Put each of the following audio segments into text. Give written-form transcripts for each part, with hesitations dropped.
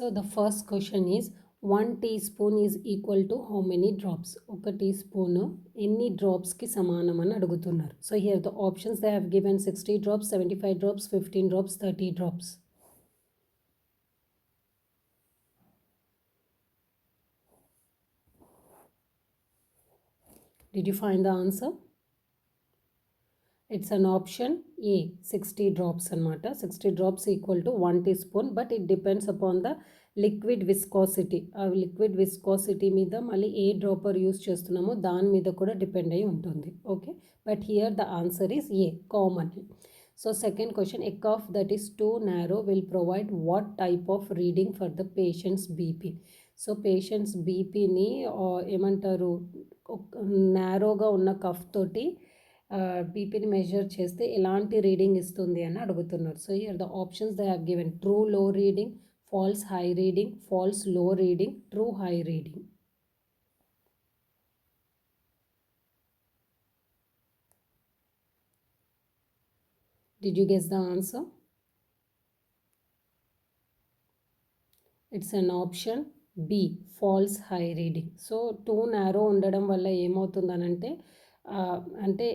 So the first question is 1 teaspoon is equal to how many drops? ఒక teaspoon ఎన్ని drops కి సమానం అని అడుగుతున్నారు. So here the options they have given 60 drops, 75 drops, 15 drops, 30 drops. Did you find the answer? It's an option A, 60 drops anamata. 60 drops equal to 1 teaspoon, but it depends upon the liquid viscosity. ఆ liquid viscosity మీద మళ్ళీ ఏ dropper use చేస్తున్నామో దాని మీద కూడా depend అయి ఉంటుంది. Okay, but here the answer is A, common. So second question, a cuff that is too narrow will provide what type of reading for the patients BP? So patients బీపీని ఏమంటారు, నారోగా ఉన్న cough తోటి బీపీని measure చేస్తే ఎలాంటి reading ఇస్తుంది అని అడుగుతున్నారు. So here the options they have given true లో reading, false high reading, false low reading, true high reading. Did you guess the answer? It's an option B, false high reading. So too narrow ఉండడం వల్ల ఏమవుతుందనంటే అంటే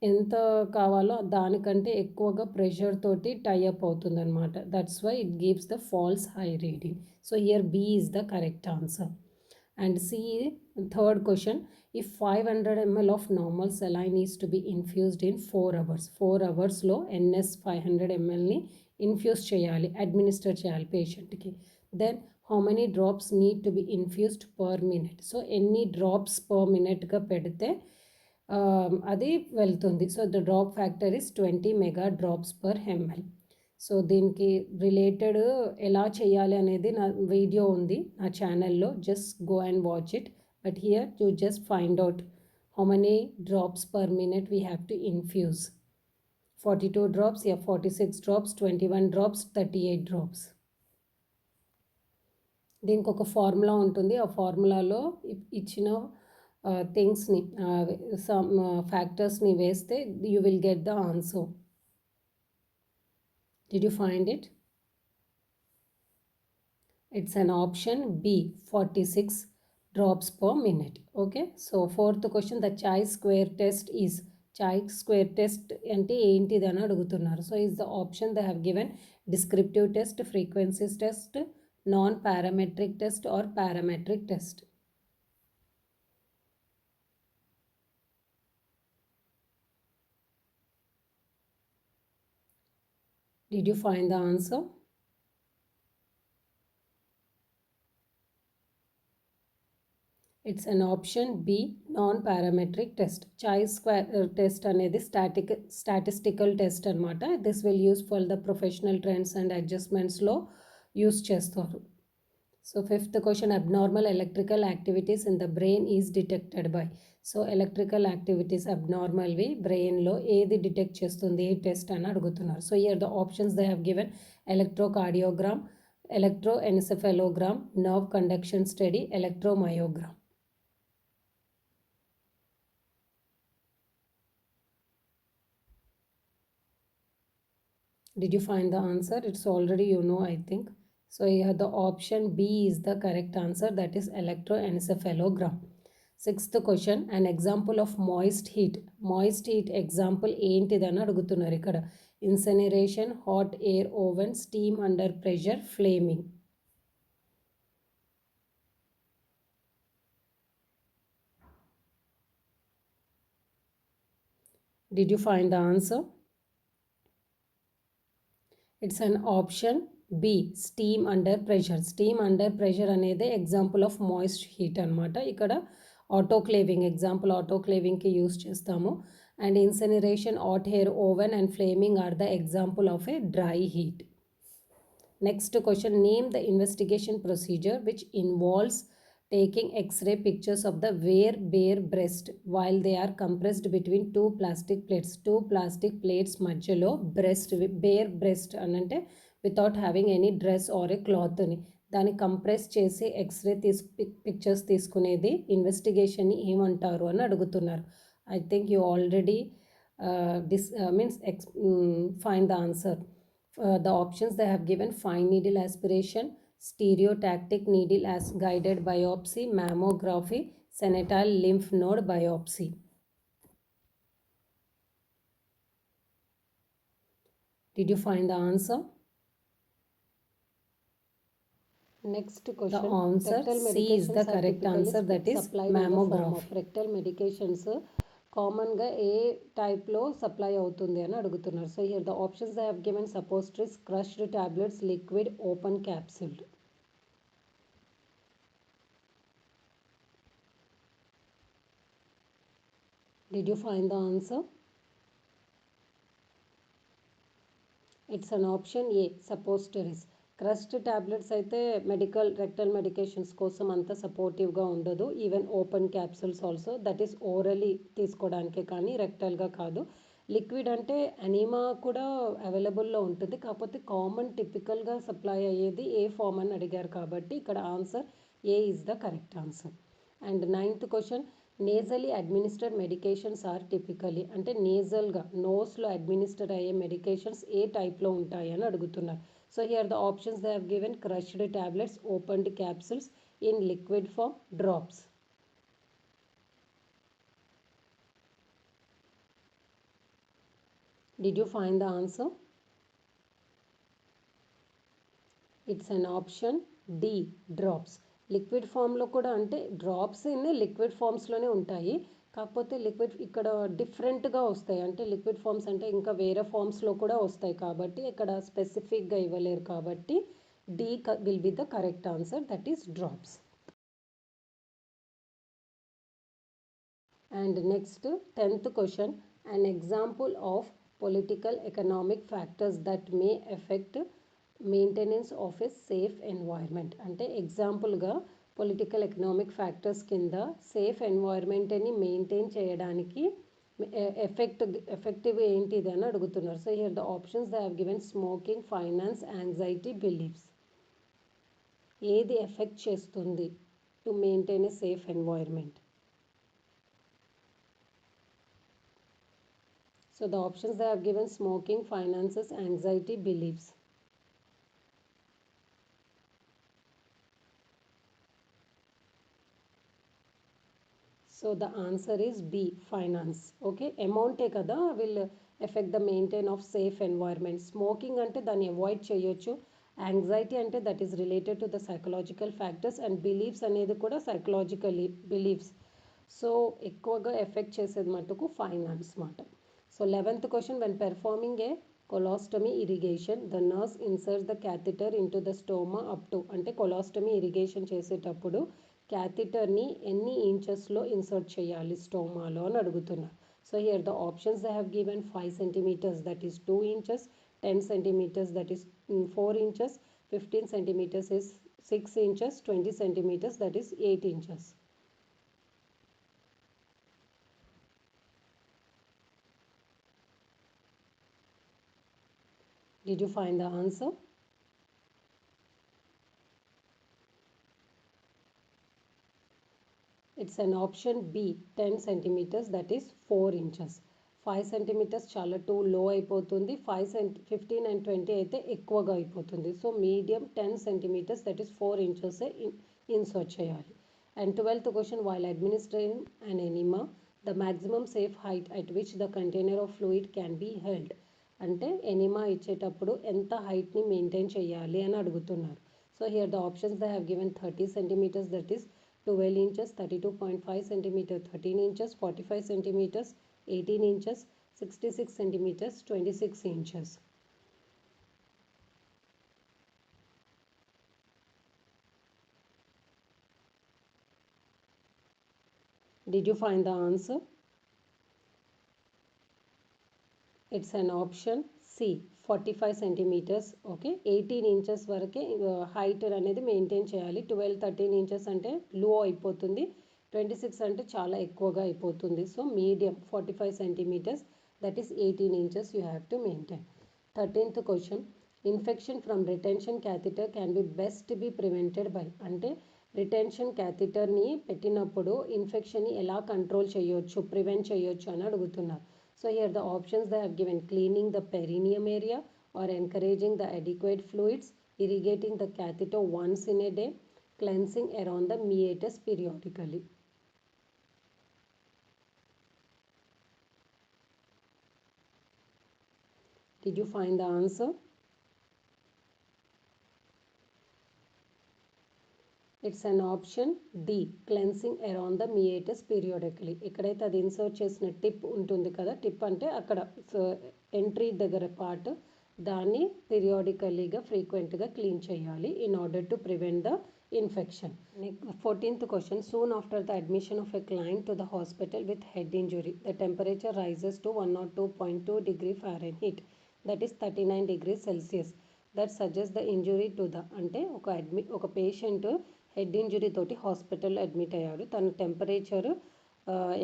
ఎంత కావాలో దానికంటే ఎక్కువగా pressure తోటి tie up అవుతుంది అనమాట. That's why it gives the false high reading. So here B is the correct answer. And C, third question, if 500 ml of normal saline is to be infused in 4 hours, 4 hours NS 500 mlని infuse చేయాలి, administer చేయాలి పేషెంట్కి. Then how many drops need to be infused per minute? So ఎన్ని drops per మినిట్గా పెడితే అది వెళ్తుంది. So the drop factor is 20 mega drops per ML. So దీనికి రిలేటెడ్ ఎలా చేయాలి అనేది నా వీడియో ఉంది నా ఛానల్లో, just go and watch it. But here you just find out how many drops per minute we have to infuse. 42 drops, 46 drops, 21 drops, 38 drops. దీనికి ఒక ఫార్ములా ఉంటుంది. ఆ ఫార్ములాలో ఇచ్చిన థింగ్స్ని సమ్ ఫ్యాక్టర్స్ని వేస్తే you will get the answer. Did you find it? It's an option B, 46 drops per minute. Okay, so fourth question, the chi-square test is, chi-square test ante entidani adugutunnaru. So is the option they have given descriptive test, frequencies test, non-parametric test or parametric test. Did you find the answer? It's an option B, non-parametric test. Chi-square test అనేది statistical test అనమాట. This will use for the professional trends and adjustmentsలో use చేస్తారు. So fifth question, abnormal electrical activities in the brain is detected by. So electrical activities అబ్నార్మల్వి బ్రెయిన్లో ఏది detect చేస్తుంది, ఏ test అని అడుగుతున్నారు. So here the options they have given electrocardiogram, electroencephalogram, nerve conduction study, electromyogram. Did you find the answer? It's already you know, I think. So here the option B is the correct answer, that is electroencephalogram. Sixth question, an example of moist heat. Moist heat example ఏంటిదని అడుగుతున్నారు ఇక్కడ. Incineration, hot air oven, steam under pressure, flaming. Did you find the answer? It's an option B, steam under pressure. Steam under pressure అనేది example of moist heat అనమాట. ఇక్కడ autoclaving example, ఆటోక్లేవింగ్కి use చేస్తాము. And incineration, hot air oven and flaming are the example of a dry heat. Next question, name the investigation procedure which involves taking X-ray pictures of the bare breast while they are compressed between two plastic plates. Two plastic plates మధ్యలో breast, bare breast అనంటే without having any dress or a క్లాత్ని దాన్ని compress చేసి x ray pictures తీసుకునేది ఇన్వెస్టిగేషన్ని ఏమంటారు అని అడుగుతున్నారు. I think you already find the answer. The options they have given: fine needle aspiration, stereotactic needle as guided biopsy, mammography, sentinel lymph node biopsy. Did you find the answer? Next question. The answer Rectal C is the medications are correct typically answer, that is supplied in the form of mammography. rectal medications కామన్గా ఏ టైప్లో supply అవుతుంది అని అడుగుతున్నారు. So here the options they have given suppositories, crushed tablets, liquid, open capsuled. Did you find the answer? It's an option A, suppositories. Crushed tablets అయితే rectal medications కోసం అంత సపోర్టివ్గా ఉండదు. Even open capsules also, that is orally తీసుకోవడానికే కానీ రెక్టల్గా కాదు. Liquid అంటే అనీమా కూడా అవైలబుల్లో ఉంటుంది, కాకపోతే కామన్ టిపికల్గా సప్లై అయ్యేది ఏ ఫామ్ అని అడిగారు కాబట్టి ఇక్కడ answer A is the correct answer. And 9th question, nasally administered medications are typically అంటే నేజల్గా నోస్లో అడ్మినిస్టర్ అయ్యే మెడికేషన్స్ ఏ టైప్లో ఉంటాయి అని అడుగుతున్నారు. So here the options they have given crushed tablets, opened capsules, in liquid form, drops. Did you find the answer? It's an option D, drops. లిక్విడ్ ఫామ్లో కూడా అంటే డ్రాప్స్ ఇన్ లిక్విడ్ ఫామ్స్లోనే ఉంటాయి, కాకపోతే లిక్విడ్ ఇక్కడ డిఫరెంట్గా వస్తాయి. అంటే లిక్విడ్ ఫామ్స్ అంటే ఇంకా వేరే ఫామ్స్లో కూడా వస్తాయి కాబట్టి ఇక్కడ స్పెసిఫిక్గా ఇవ్వలేరు కాబట్టి D will be the correct answer, that is drops. And next 10th question, an example of political economic factors that may affect maintenance of a safe environment అంటే ఎగ్జాంపుల్గా పొలిటికల్ ఎకనామిక్ ఫ్యాక్టర్స్ కింద సేఫ్ ఎన్వైర్న్మెంట్ని మెయింటైన్ చేయడానికి effective ఏంటిది అని అడుగుతున్నారు. So here the options they have given smoking, finance, anxiety, beliefs. ఏది ఎఫెక్ట్ చేస్తుంది to maintain a safe environment? So the options they have given smoking, finances, anxiety, beliefs. So the answer is B, finance. Okay, amount kada will affect the maintain of safe environment. Smoking ante dani avoid cheyochu. Anxiety ante that is related to the psychological factors, and beliefs అనేది కూడా psychologically beliefs. So ఎక్కువగా effect చేసేది మటుకు finance మాట. So 11th question, when performing a colostomy irrigation, the nurse inserts the catheter into the stoma up to అంటే colostomy irrigation చేసేటప్పుడు క్యాథిటర్ని ఎన్ని ఇంచెస్లో insert చేయాలి స్టోమాలో అని అడుగుతున్నారు. So here the options they have given 5 centimeters, that is 2 inches, 10 centimeters, that is 4 inches, 15 centimeters is 6 inches, 20 centimeters, that is 8 inches. Did you find the answer? It's an option B, 10 centimeters, that is 4 inches. 5 centimeters చాలా too low అయిపోతుంది, 15 and 20 అయితే ఎక్కువగా అయిపోతుంది. So medium 10 centimeters, that is 4 inches insert చేయాలి. అండ్ 12th question, while administering an enema, the maximum safe height at which the container of fluid can be held. అంటే enema ఇచ్చేటప్పుడు ఎంత హైట్ని మెయింటైన్ చేయాలి అని అడుగుతున్నారు. So here the options they have given 30 centimeters, that is 12 inches, 32.5 centimeters, 13 inches, 45 centimeters, 18 inches, 66 centimeters, 26 inches. Did you find the answer? It's an option C, 45 centimeters. Okay, 18 inches వరకే height అనేది maintain చేయాలి. 12-13 inches అంటే లో అయిపోతుంది, 26 అంటే చాలా ఎక్కువగా అయిపోతుంది. So medium 45 centimeters, that is 18 inches you have to maintain. 13th question, infection from retention catheter can be best be prevented by అంటే రిటెన్షన్ క్యాథిటర్ని పెట్టినప్పుడు ఇన్ఫెక్షన్ని ఎలా కంట్రోల్ చేయొచ్చు, ప్రివెంట్ చేయొచ్చు అని అడుగుతున్నారు. So here the options they have given cleaning the perineum area or encouraging the adequate fluids, irrigating the catheter once in a day, cleansing around the meatus periodically. Did you find the answer? It's an option D, cleansing around the meatus periodically. ఇక్కడైతే అది insert చేసిన tip ఉంటుంది కదా, tip అంటే అక్కడ entry దగ్గర part, దాన్ని పీరియాడికల్లీగా ఫ్రీక్వెంట్గా క్లీన్ చేయాలి in order to prevent the infection. 14th question. Soon after the admission of a client to the hospital with head injury, the temperature rises to 102.2 degree Fahrenheit, that is 39 degrees Celsius. That suggests the injury to the అంటే ఒక patient head injury తోటి హాస్పిటల్లో admit అయ్యాడు. తన temperature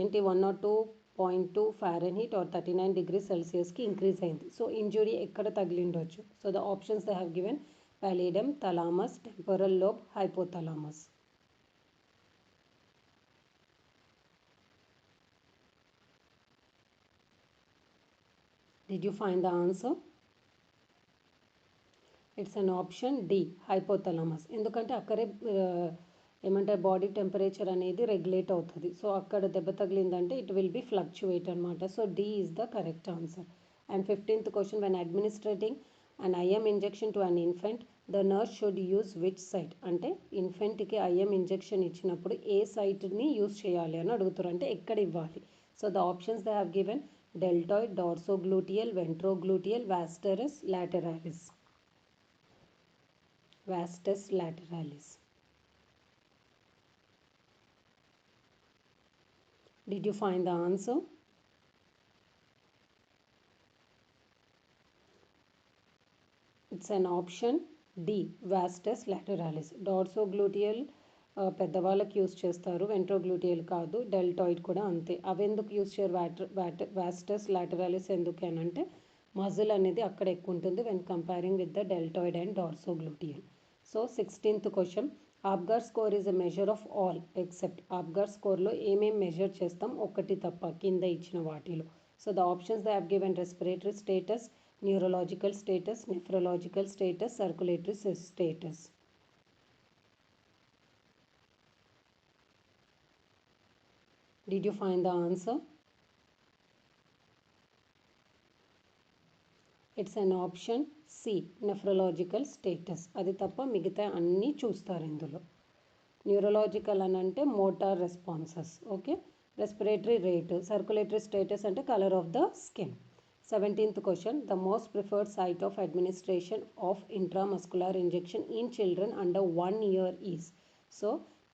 ఏంటి 102.2 Fahrenheit or 39 degree సెల్సియస్కి increase అయింది. So injury ఎక్కడ తగిలిండొచ్చు? So the options they have given pallidum, thalamus, temporal lobe, hypothalamus. Did you find the answer? It's an option D, hypothalamus. ఎందుకంటే అక్కడే ఏమంటారు బాడీ టెంపరేచర్ అనేది రెగ్యులేట్ అవుతుంది. సో అక్కడ దెబ్బ తగిలిందంటే ఇట్ విల్ బి ఫ్లక్చువేట్ అనమాట. So D is the correct answer. And 15th question, when administrating an IM injection to an infant, the nurse should use which site? అంటే ఇన్ఫెంట్కి IIM injection ఇచ్చినప్పుడు ఏ సైట్ని use చేయాలి అని అడుగుతారు, అంటే ఎక్కడ ఇవ్వాలి. So the options they have given deltoid, dorsogluteal, ventrogluteal, vastus lateralis. Vastus lateralis. Did you find the answer? It's an option D, vastus lateralis. డార్సోగ్లూటియల్ పెద్దవాళ్ళకి use చేస్తారు, వెంట్రోగ్లూటియల్ కాదు. డెల్టాయిడ్ కూడా అంతే. అవి ఎందుకు యూస్ చేయరు? వాస్టస్ లాటరాలిస్ ఎందుకు అని అంటే మజిల్ అనేది అక్కడ ఎక్కువ ఉంటుంది when comparing with the deltoid and dorsogluteal. So 16th question, Apgar score is a measure of all except. Apgar స్కోర్లో ఏమేమి మెజర్ చేస్తాం? ఒకటి తప్ప కింద ఇచ్చిన వాటిలో. So the options they have given respiratory status, neurological status, nephrological status, circulatory status. Did you find the answer? It's an option C, nephrological status. అది తప్ప మిగతా అన్నీ చూస్తారు ఇందులో. న్యూరలాజికల్ అని అంటే motor responses, okay. Respiratory rate, circulatory status అంటే colour of the skin. 17th question, the most preferred site of administration of intramuscular injection in children under 1 year is. So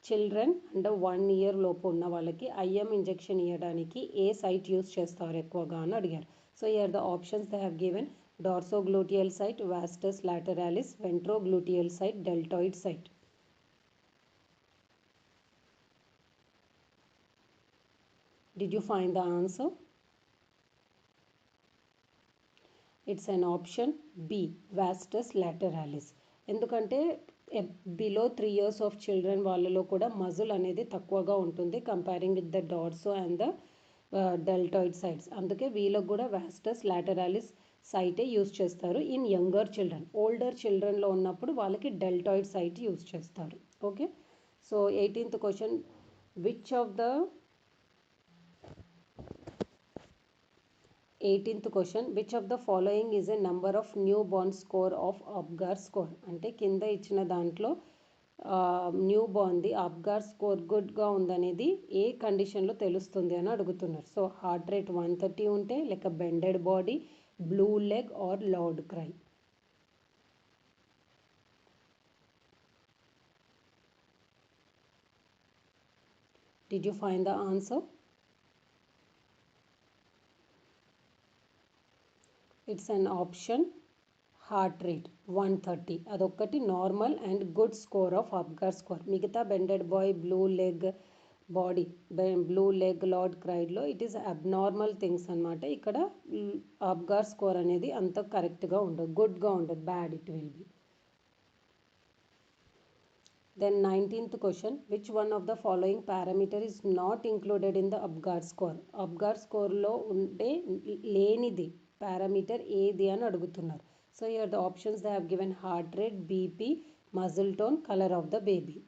children under 1 year లోపు ఉన్న వాళ్ళకి IIM injection ఇవ్వడానికి ఏ site use చేస్తారు ఎక్కువగా అని అడిగారు. So here the options they have given dorsogluteal site, vastus lateralis, ventrogluteal site, deltoid site. Did you find the answer? It's an option B, vastus lateralis. ఎందుకంటే below 3 years of children వాళ్ళలో కూడా muscle అనేది తక్కువగా ఉంటుంది comparing with the dorso and the deltoid sites. అందుకే వీళ్ళకు కూడా vastus lateralis సైటే యూస్ చేస్తారు ఇన్ యంగర్ చిల్డ్రన్. ఓల్డర్ చిల్డ్రన్లో ఉన్నప్పుడు వాళ్ళకి డెల్టాయిడ్ సైట్ యూస్ చేస్తారు, okay. So 18th question, which of the 18th question, which of the following is a number of newborn score of APGAR score? అంటే కింద ఇచ్చిన దాంట్లో న్యూ బార్న్ది APGAR స్కోర్ గుడ్గా ఉందనేది ఏ కండిషన్లో తెలుస్తుంది అని అడుగుతున్నారు. సో హార్ట్ రేట్ 130 ఉంటే, లేక bended body, blue leg or loud cry. Did you find the answer? It's an option heart rate 130. అదొక్కటి normal and good score of Apgar score. మిగతా bended boy, blue leg body, blue leg, loud క్రైడ్లో it is abnormal things అనమాట. ఇక్కడ అప్గార్ score అనేది అంత కరెక్ట్గా ఉండదు, గుడ్గా ఉండదు, bad it will be. Then 19th question, which one of the following parameter is not included in the APGAR score? APGAR scoreలో ఉండే లేనిది పారామీటర్ ఏది అని అడుగుతున్నారు. So here the options they have given: heart rate, BP, muscle tone, color of the baby.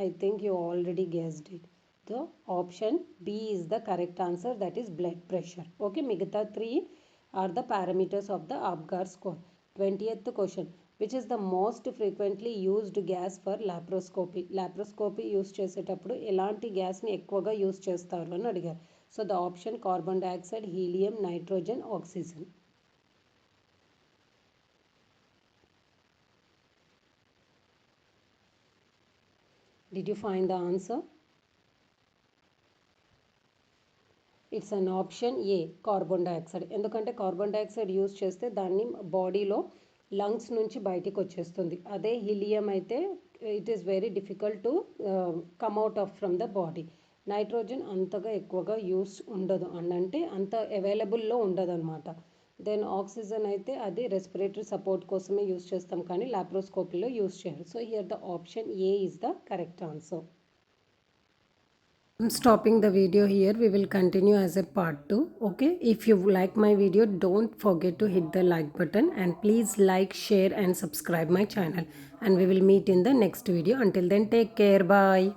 I think you already guessed it. The option B is the correct answer, that is blood pressure. Okay, Migata 3 are the parameters of the Apgar score. 20th question. Which is the most frequently used gas for laparoscopy? Laparoscopy use చేసేటప్పుడు ఎలాంటి గ్యాస్ని ఎక్కువగా use చేస్తారు అని అడిగారు. So the option carbon dioxide, helium, nitrogen, oxygen. Did you find the answer? It's an option A, carbon dioxide. ఎందుకంటే carbon dioxide use చేస్తే దాన్ని బాడీలో లంగ్స్ నుంచి బయటికి వచ్చేస్తుంది. అదే హీలియం అయితే it is very difficult to come out of from the body. Nitrogen అంతగా ఎక్కువగా యూస్ ఉండదు, అంటే అంత అవైలబుల్లో ఉండదు అనమాట. దెన్ ఆక్సిజన్ అయితే అది రెస్పిరేటరీ సపోర్ట్ కోసమే యూస్ చేస్తాం, కానీ లాప్రోస్కోపీలో యూస్ చేయరు. So here the option A is the correct answer. I'm stopping the video here. We will continue as a part 2. Okay, if you like my video, don't forget to hit the like button and please like, share and subscribe my channel, and we will meet in the next video. Until then, take care. Bye.